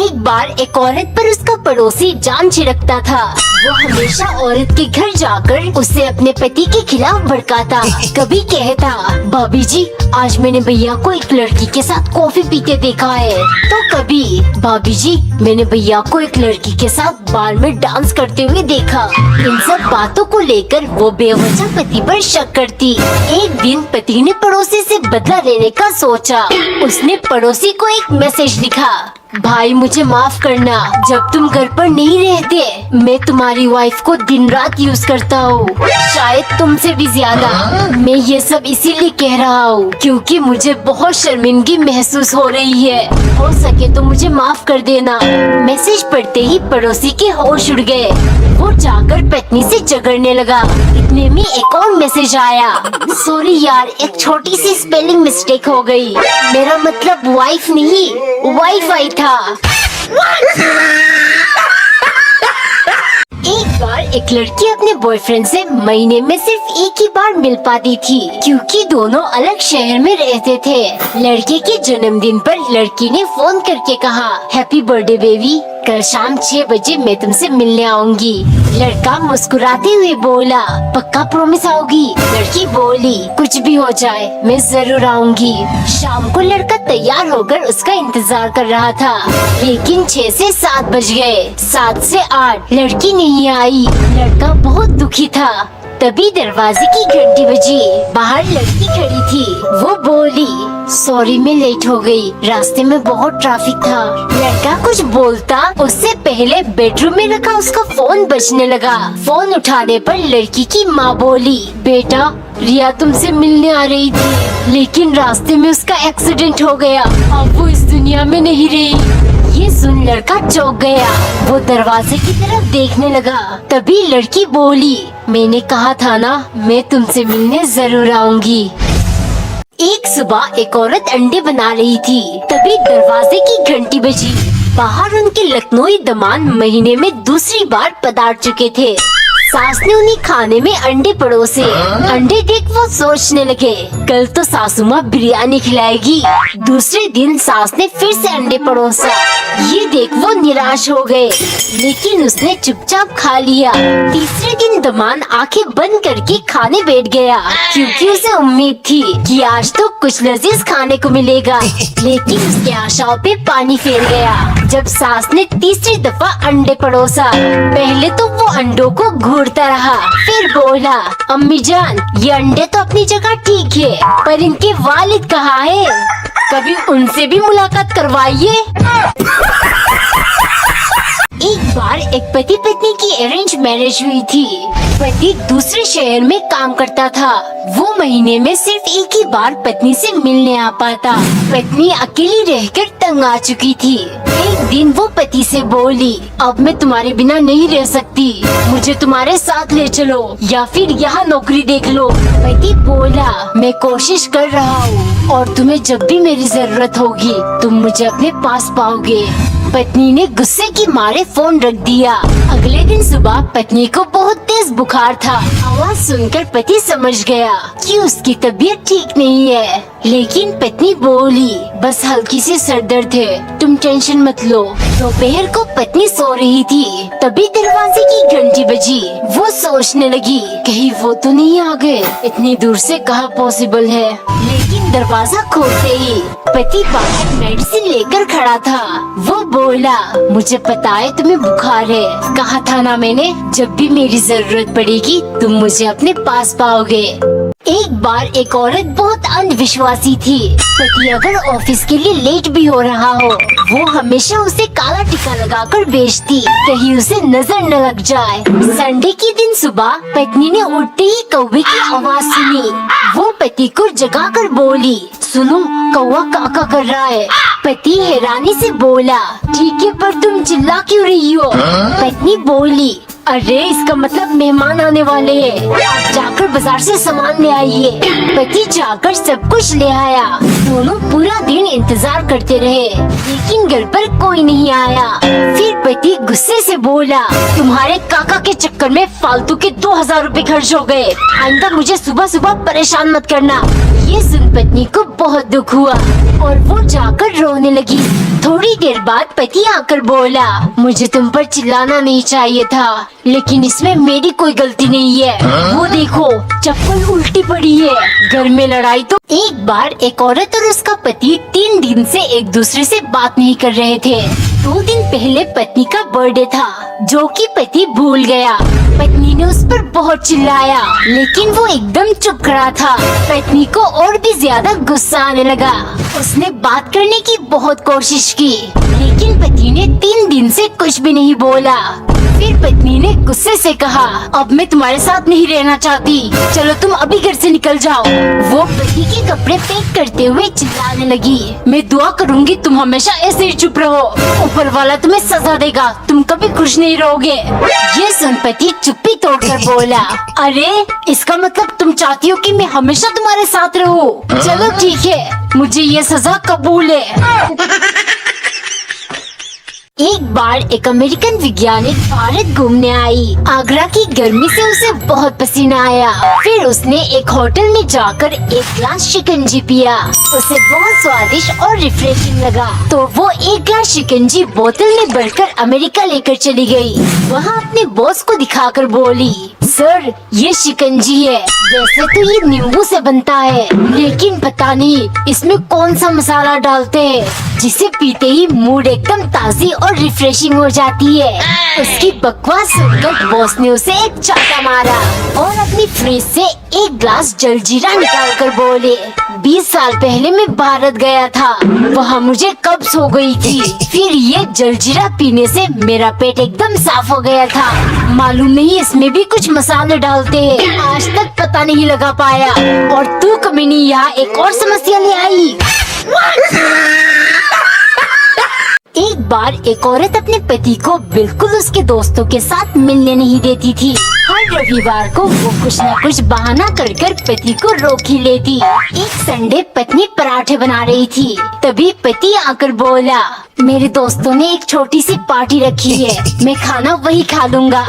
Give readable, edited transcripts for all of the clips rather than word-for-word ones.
एक बार एक औरत पर उसका पड़ोसी जान छिड़कता था। वो हमेशा औरत के घर जाकर उसे अपने पति के खिलाफ भड़काता। कभी कहता, भाभी जी आज मैंने भैया को एक लड़की के साथ कॉफी पीते देखा है, तो कभी भाभी जी मैंने भैया को एक लड़की के साथ बार में डांस करते हुए देखा। इन सब बातों को लेकर वो बेवजह पति पर शक करती। एक दिन पति ने पड़ोसी से बदला लेने का सोचा। उसने पड़ोसी को एक मैसेज लिखा, भाई मुझे माफ करना, जब तुम घर पर नहीं रहते मैं तुम्हारी वाइफ को दिन रात यूज करता हूँ, शायद तुमसे भी ज्यादा। मैं ये सब इसीलिए कह रहा हूँ क्योंकि मुझे बहुत शर्मिंदगी महसूस हो रही है, हो सके तो मुझे माफ कर देना। मैसेज पढ़ते ही पड़ोसी के होश उड़ गए। वो जाकर पत्नी से झगड़ने लगा। इतने में एक और मैसेज आया, सॉरी यार एक छोटी सी स्पेलिंग मिस्टेक हो गई, मेरा मतलब वाइफ नहीं वाईफाई था। एक बार एक लड़की अपने बॉयफ्रेंड से महीने में सिर्फ एक ही बार मिल पाती थी क्योंकि दोनों अलग शहर में रहते थे। लड़के के जन्मदिन पर लड़की ने फोन करके कहा, हैप्पी बर्थडे बेबी, कल शाम 6 बजे मैं तुमसे मिलने आऊंगी। लड़का मुस्कुराते हुए बोला, पक्का प्रॉमिस आओगी? लड़की बोली, कुछ भी हो जाए मैं जरूर आऊंगी। शाम को लड़का तैयार होकर उसका इंतजार कर रहा था, लेकिन 6 से 7 बज गए। 7 से 8 लड़की नहीं आई। लड़का बहुत दुखी था। तभी दरवाजे की घंटी बजी। बाहर लड़की खड़ी थी। वो बोली, सॉरी मैं लेट हो गई, रास्ते में बहुत ट्रैफिक था। लड़का कुछ बोलता उससे पहले बेडरूम में रखा उसका फोन बजने लगा। फोन उठाने पर लड़की की माँ बोली, बेटा रिया तुमसे मिलने आ रही थी, लेकिन रास्ते में उसका एक्सीडेंट हो गया, अब वो इस दुनिया में नहीं रही। ये सुन लड़का चौंक गया। वो दरवाजे की तरफ देखने लगा। तभी लड़की बोली, मैंने कहा था ना मैं तुमसे मिलने जरूर आऊंगी। एक सुबह एक औरत अंडे बना रही थी। तभी दरवाजे की घंटी बजी। बाहर उनके लखनऊई दमाद महीने में दूसरी बार पधार चुके थे। सास ने उन्हें खाने में अंडे परोसे। अंडे देख वो सोचने लगे, कल तो सासू माँ बिरयानी खिलाएगी। दूसरे दिन सास ने फिर से अंडे परोसा। ये देख वो निराश हो गए, लेकिन उसने चुपचाप खा लिया। तीसरे दिन दमाद आंखें बंद करके खाने बैठ गया, क्योंकि उसे उम्मीद थी कि आज तो कुछ लजीज खाने को मिलेगा, लेकिन उसकी आशाओं पे पानी फेर गया। जब सास ने तीसरी दफा अंडे परोसा, पहले तो वो अंडों को घूरता रहा, फिर बोला, अम्मी जान ये अंडे तो अपनी जगह ठीक है, पर इनके वालिद कहाँ है? कभी उनसे भी मुलाकात करवाइए। एक बार एक पति पत्नी की अरेंज मैरिज हुई थी। पति दूसरे शहर में काम करता था। वो महीने में सिर्फ एक ही बार पत्नी से मिलने आ पाता। पत्नी अकेली रहकर तंग आ चुकी थी। एक दिन वो पति से बोली, अब मैं तुम्हारे बिना नहीं रह सकती, मुझे तुम्हारे साथ ले चलो या फिर यहाँ नौकरी देख लो। पति बोला, मैं कोशिश कर रहा हूँ और तुम्हें जब भी मेरी जरूरत होगी तुम मुझे अपने पास पाओगे। पत्नी ने गुस्से की मारे फोन रख दिया। अगले दिन सुबह पत्नी को बहुत तेज बुखार था। आवाज सुनकर पति समझ गया कि उसकी तबीयत ठीक नहीं है, लेकिन पत्नी बोली, बस हल्की सी सर दर्द है, तुम टेंशन मत लो। दोपहर को पत्नी सो रही थी। तभी दरवाजे की घंटी बजी। वो सोचने लगी, कहीं वो तो नहीं आ गए, इतनी दूर से कहाँ पॉसिबल है। लेकिन दरवाजा खोलते ही पति बाहर मेडिसिन लेकर खड़ा था। वो बोला, मुझे पता है तुम्हें बुखार है, कहा था ना मैंने, जब भी मेरी जरूरत पड़ेगी तुम मुझे अपने पास पाओगे। एक बार एक औरत बहुत अंधविश्वासी थी। पति अगर ऑफिस के लिए लेट भी हो रहा हो, वो हमेशा उसे काला टीका लगाकर भेजती, कहीं उसे नजर न लग जाए। संडे के दिन सुबह पत्नी ने उठते ही कौवे की आवाज सुनी। वो पति को जगाकर बोली, सुनो कौवा काका कर रहा है। पति हैरानी से बोला, ठीक है पर तुम चिल्ला क्यों रही हो? पत्नी बोली, अरे इसका मतलब मेहमान आने वाले हैं, आप जाकर बाजार से सामान ले आइए। पति जाकर सब कुछ ले आया। दोनों पूरा दिन इंतजार करते रहे, लेकिन घर पर कोई नहीं आया। फिर पति गुस्से से बोला, तुम्हारे काका के चक्कर में फालतू के 2000 रुपए खर्च हो गए। आइंदा मुझे सुबह सुबह परेशान मत करना। ये सुन पत्नी को बहुत दुख हुआ और वो जाकर रोने लगी। थोड़ी देर बाद पति आकर बोला, मुझे तुम पर चिल्लाना नहीं चाहिए था, लेकिन इसमें मेरी कोई गलती नहीं है। वो देखो चप्पल उल्टी पड़ी है। घर में लड़ाई तो। एक बार एक औरत और उसका पति 3 दिन से एक दूसरे से बात नहीं कर रहे थे। 2 दिन पहले पत्नी का बर्थडे था, जो कि पति भूल गया। पत्नी ने उस पर बहुत चिल्लाया, लेकिन वो एकदम चुप खड़ा था। पत्नी को और भी ज्यादा गुस्सा आने लगा। उसने बात करने की बहुत कोशिश की, लेकिन पति ने 3 दिन से कुछ भी नहीं बोला। फिर पत्नी ने गुस्से से कहा, अब मैं तुम्हारे साथ नहीं रहना चाहती, चलो तुम अभी घर से निकल जाओ। वो पति के कपड़े पैक करते हुए चिल्लाने लगी, मैं दुआ करूंगी तुम हमेशा ऐसे ही चुप रहो, ऊपर वाला तुम्हें सजा देगा, तुम कभी खुश नहीं रहोगे। ये सुन पति चुप्पी तोड़कर बोला, अरे इसका मतलब तुम चाहती हो कि मैं हमेशा तुम्हारे साथ रहूं? चलो ठीक है, मुझे ये सजा कबूल है। एक बार एक अमेरिकन वैज्ञानिक भारत घूमने आई। आगरा की गर्मी से उसे बहुत पसीना आया। फिर उसने एक होटल में जाकर एक ग्लास शिकंजी पिया। उसे बहुत स्वादिष्ट और रिफ्रेशिंग लगा, तो वो एक ग्लास शिकंजी बोतल में भरकर अमेरिका लेकर चली गई। वहाँ अपने बॉस को दिखाकर बोली, सर ये शिकंजी है, वैसे तो ये नींबू से बनता है, लेकिन पता नहीं इसमें कौन सा मसाला डालते हैं, जिसे पीते ही मूड एकदम ताज़ी और रिफ्रेशिंग हो जाती है। उसकी बकवास सुनकर बॉस ने उसे एक चाटा मारा और अपनी फ्रिज से एक ग्लास जलजीरा निकाल कर बोले, 20 साल पहले मैं भारत गया था, वहाँ मुझे कब्ज हो गई थी, फिर ये जलजीरा पीने से मेरा पेट एकदम साफ हो गया था। मालूम नहीं इसमें भी कुछ मसाले डालते हैं, आज तक पता नहीं लगा पाया। और तू कमीनी यहाँ एक और समस्या ले आई। एक बार एक औरत अपने पति को बिल्कुल उसके दोस्तों के साथ मिलने नहीं देती थी। हर रविवार को वो कुछ न कुछ बहाना कर कर पति को रोक ही लेती। एक संडे पत्नी पराठे बना रही थी, तभी पति आकर बोला, मेरे दोस्तों ने एक छोटी सी पार्टी रखी है, मैं खाना वही खा लूँगा।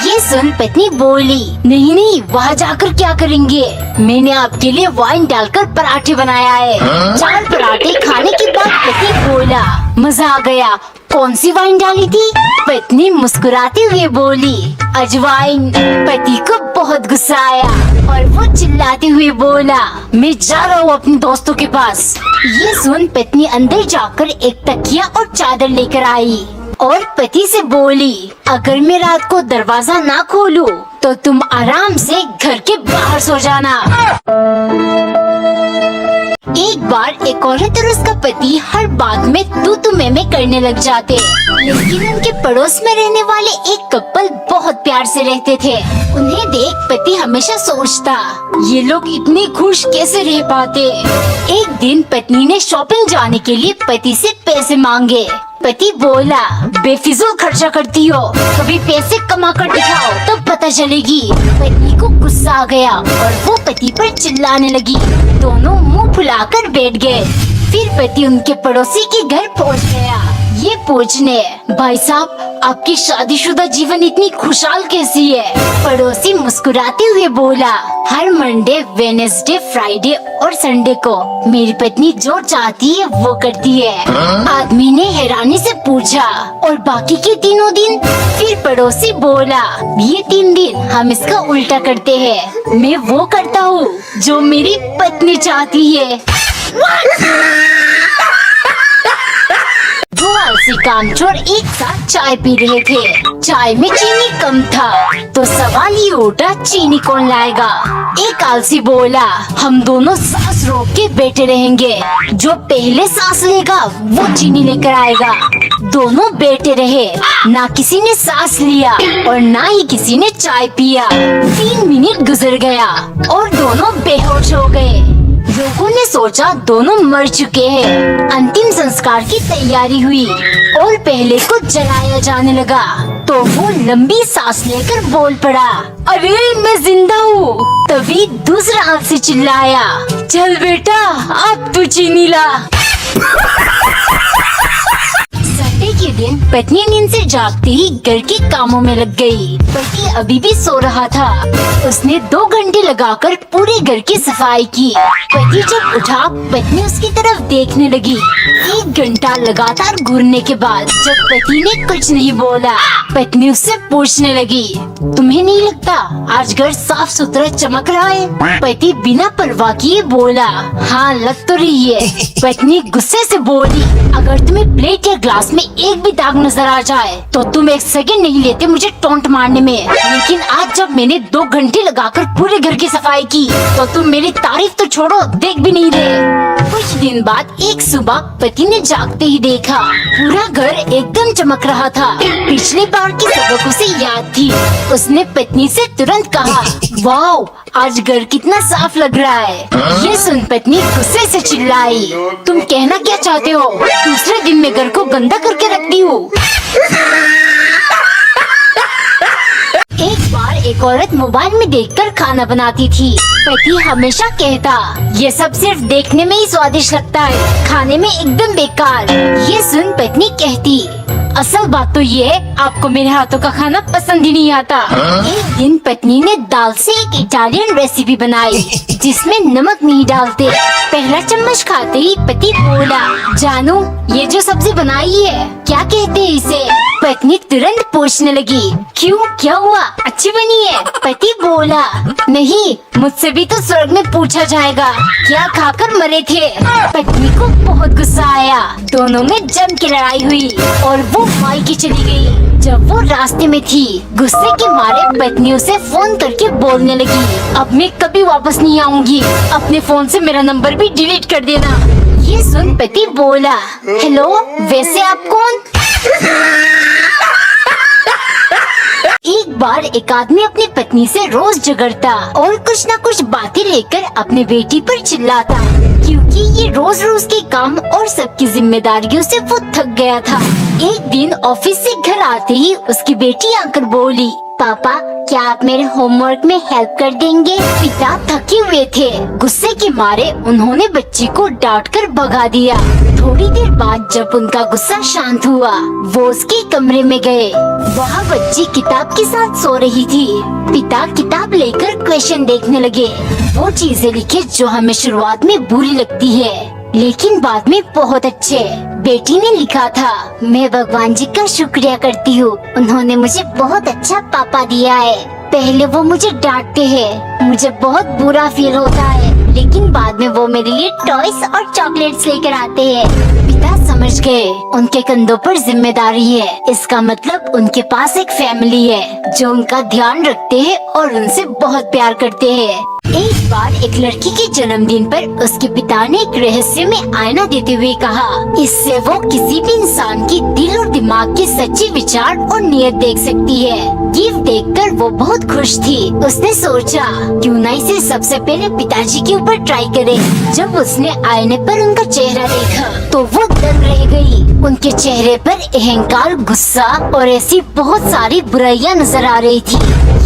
ये सुन पत्नी बोली, नहीं नहीं, वहाँ जाकर क्या करेंगे, मैंने आपके लिए वाइन डालकर पराठे बनाया है। 4 पराठे खाने के बाद पति बोला, मजा आ गया, कौन सी वाइन डाली थी? पत्नी मुस्कुराते हुए बोली, अजवाइन। पति को बहुत गुस्सा आया और वो चिल्लाते हुए बोला, मैं जा रहा हूँ अपने दोस्तों के पास। ये सुन पत्नी अंदर जाकर एक तकिया और चादर लेकर आई और पति से बोली, अगर मैं रात को दरवाजा ना खोलूं, तो तुम आराम से घर के बाहर सो जाना। एक बार एक औरत और उसका पति हर बात में तू मैं करने लग जाते, लेकिन उनके पड़ोस में रहने वाले एक कपल बहुत प्यार से रहते थे। उन्हें देख पति हमेशा सोचता, ये लोग इतने खुश कैसे रह पाते। एक दिन पत्नी ने शॉपिंग जाने के लिए पति से पैसे मांगे। पति बोला, बेफिजूल खर्चा करती हो, कभी पैसे कमा कर दिखाओ तब पता चलेगी। पत्नी को गुस्सा आ गया और वो पति पर चिल्लाने लगी। दोनों मुंह फुलाकर बैठ गए। फिर पति उनके पड़ोसी के घर पहुंच गया। ये पूछने, भाई साहब आपकी शादीशुदा जीवन इतनी खुशहाल कैसी है? पड़ोसी मुस्कुराते हुए बोला, हर मंडे, वेडनेसडे, फ्राइडे और संडे को मेरी पत्नी जो चाहती है वो करती है। आदमी ने हैरानी से पूछा, और बाकी के तीनों दिन? फिर पड़ोसी बोला, ये 3 दिन हम इसका उल्टा करते हैं, मैं वो करता हूँ जो मेरी पत्नी चाहती है। दो आलसी कामचोर एक साथ चाय पी रहे थे। चाय में चीनी कम था, तो सवाल ये उठा, चीनी कौन लाएगा? एक आलसी बोला, हम दोनों सांस रोक के बैठे रहेंगे, जो पहले सांस लेगा वो चीनी लेकर आएगा। दोनों बैठे रहे, ना किसी ने सांस लिया और ना ही किसी ने चाय पिया। 3 मिनट गुजर गया और दोनों बेहोश हो गए। लोगों ने सोचा दोनों मर चुके हैं। अंतिम संस्कार की तैयारी हुई और पहले को जलाया जाने लगा, तो वो लंबी सांस लेकर बोल पड़ा, अरे मैं जिंदा हूँ। तभी दूसरा आलसी चिल्लाया, चल बेटा अब तू चीनी ला। संडे के दिन पत्नी नींद से जागते ही घर के कामों में लग गई। पति अभी भी सो रहा था। उसने 2 घंटे लगाकर पूरे घर की सफाई की। पति जब उठा, पत्नी उसकी तरफ देखने लगी। 1 घंटा लगातार घूरने के बाद जब पति ने कुछ नहीं बोला, पत्नी उससे पूछने लगी, तुम्हें नहीं लगता आज घर साफ सुथरा चमक रहा है? पति बिना परवाह किए बोला, हाँ लग तो रही है। पत्नी गुस्से से बोली, अगर तुम्हें प्लेट या ग्लास में एक भी दाग नजर आ जाए तो तुम 1 सेकंड नहीं लेते मुझे टोंट मारने में, लेकिन आज जब मैंने 2 घंटे लगाकर पूरे घर की सफाई की तो तुम मेरी तारीफ तो छोड़ो, देख भी नहीं रहे। कुछ दिन बाद एक सुबह पति ने जागते ही देखा पूरा घर एकदम चमक रहा था। पिछले बार की सबक उसे याद थी। उसने पत्नी से तुरंत कहा, वाओ आज घर कितना साफ लग रहा है। ये सुन पत्नी गुस्से से चिल्लाई, तुम कहना क्या चाहते हो? दूसरे दिन मैं घर को गंदा करके रखती हूँ। एक बार एक औरत मोबाइल में देखकर खाना बनाती थी। पति हमेशा कहता, ये सब सिर्फ देखने में ही स्वादिष्ट लगता है, खाने में एकदम बेकार। ये सुन पत्नी कहती, असल बात तो ये है आपको मेरे हाथों का खाना पसंद ही नहीं आता। एक दिन पत्नी ने दाल से एक इटालियन रेसिपी बनाई जिसमें नमक नहीं डालते। पहला चम्मच खाते ही पति बोला, जानू ये जो सब्जी बनाई है क्या कहते हैं इसे? पत्नी तुरंत पूछने लगी, क्यों क्या हुआ, अच्छी बनी है? पति बोला, नहीं मुझसे भी तो स्वर्ग में पूछा जाएगा क्या खाकर मरे थे। पत्नी को बहुत गुस्सा आया। दोनों में जम की लड़ाई हुई और वो मायके चली गई। जब वो रास्ते में थी, गुस्से के मारे पत्नी उसे फोन करके बोलने लगी, अब मैं कभी वापस नहीं आऊंगी, अपने फोन से मेरा नंबर भी डिलीट कर देना। ये सुन पति बोला, हेलो वैसे आप कौन? एक बार एक आदमी अपनी पत्नी से रोज झगड़ता और कुछ न कुछ बातें लेकर अपने बेटी पर चिल्लाता, क्योंकि ये रोज रोज के काम और सबकी जिम्मेदारियों से वो थक गया था। एक दिन ऑफिस से घर आते ही उसकी बेटी आकर बोली, पापा क्या आप मेरे होमवर्क में हेल्प कर देंगे? पिता थके हुए थे। गुस्से के मारे उन्होंने बच्ची को डांट कर भगा दिया। थोड़ी देर बाद जब उनका गुस्सा शांत हुआ, वो उसके कमरे में गए। वहाँ बच्ची किताब के साथ सो रही थी। पिता किताब लेकर क्वेश्चन देखने लगे। वो चीजें लिखे जो हमें शुरुआत में बुरी लगती है लेकिन बाद में बहुत अच्छे। बेटी ने लिखा था, मैं भगवान जी का शुक्रिया करती हूँ, उन्होंने मुझे बहुत अच्छा पापा दिया है। पहले वो मुझे डांटते हैं, मुझे बहुत बुरा फील होता है, लेकिन बाद में वो मेरे लिए टॉयज और चॉकलेट्स लेकर आते हैं। पिता समझ गए उनके कंधों पर जिम्मेदारी है, इसका मतलब उनके पास एक फैमिली है जो उनका ध्यान रखते हैं और उनसे बहुत प्यार करते हैं। एक बार एक लड़की के जन्मदिन पर उसके पिता ने एक रहस्य में आईना देते हुए कहा, इससे वो किसी भी इंसान की दिल और दिमाग के सच्चे विचार और नियत देख सकती है। गिफ्ट देखकर वो बहुत खुश थी। उसने सोचा क्यों न इसे सबसे पहले पिताजी के ऊपर ट्राई करे। जब उसने आईने पर उनका चेहरा देखा तो वो दंग रह गई। उनके चेहरे पर अहंकार, गुस्सा और ऐसी बहुत सारी बुराइयां नजर आ रही थी।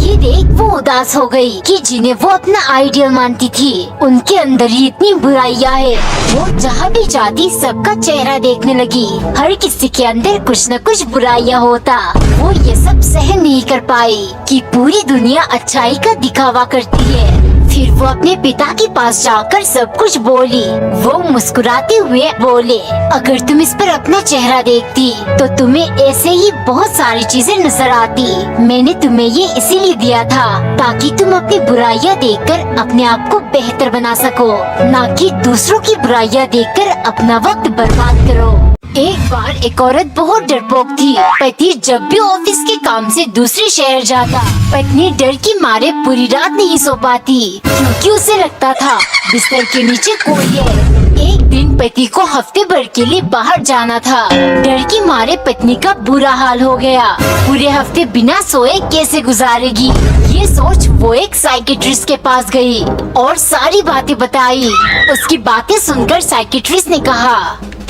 ये देख वो उदास हो गई कि जिन्हें वो अपना आइडियल मानती थी उनके अंदर ही इतनी बुराइयां है। वो जहाँ भी जाती सबका चेहरा देखने लगी। हर किसी के अंदर कुछ न कुछ बुराइयां होता। वो ये सब सहन नहीं कर पाई कि पूरी दुनिया अच्छाई का दिखावा करती है। फिर वो अपने पिता के पास जाकर सब कुछ बोली। वो मुस्कुराते हुए बोले, अगर तुम इस पर अपना चेहरा देखती तो तुम्हें ऐसे ही बहुत सारी चीजें नजर आती। मैंने तुम्हें ये इसीलिए दिया था ताकि तुम अपनी बुराइयां देखकर अपने आप को बेहतर बना सको, ना कि दूसरों की बुराइयां देखकर अपना वक्त बर्बाद करो। एक बार एक औरत बहुत डरपोक थी। पति जब भी ऑफिस के काम से दूसरे शहर जाता, पत्नी डर के मारे पूरी रात नहीं सो पाती क्योंकि उसे लगता था बिस्तर के नीचे कोई है। एक दिन पति को हफ्ते भर के लिए बाहर जाना था। डर के मारे पत्नी का बुरा हाल हो गया। पूरे हफ्ते बिना सोए कैसे गुजारेगी, ये सोच वो एक साइकियाट्रिस्ट के पास गई और सारी बातें बताई। उसकी बातें सुनकर साइकियाट्रिस्ट ने कहा,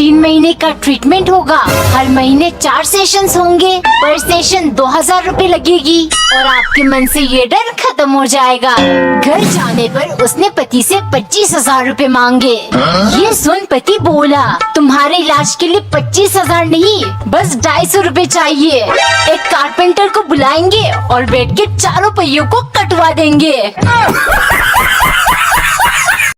3 महीने का ट्रीटमेंट होगा। हर महीने 4 सेशंस होंगे। पर सेशन 2000 रूपए लगेगी और आपके मन से ये डर खत्म हो जाएगा। घर जाने पर उसने पति से 25,000 रूपए मांगे। ये सुन पति बोला, तुम्हारे इलाज के लिए 25,000 नहीं, बस 250 रूपए चाहिए। एक कारपेंटर को बुलाएंगे और बेड के चारों पहियों को कटवा देंगे।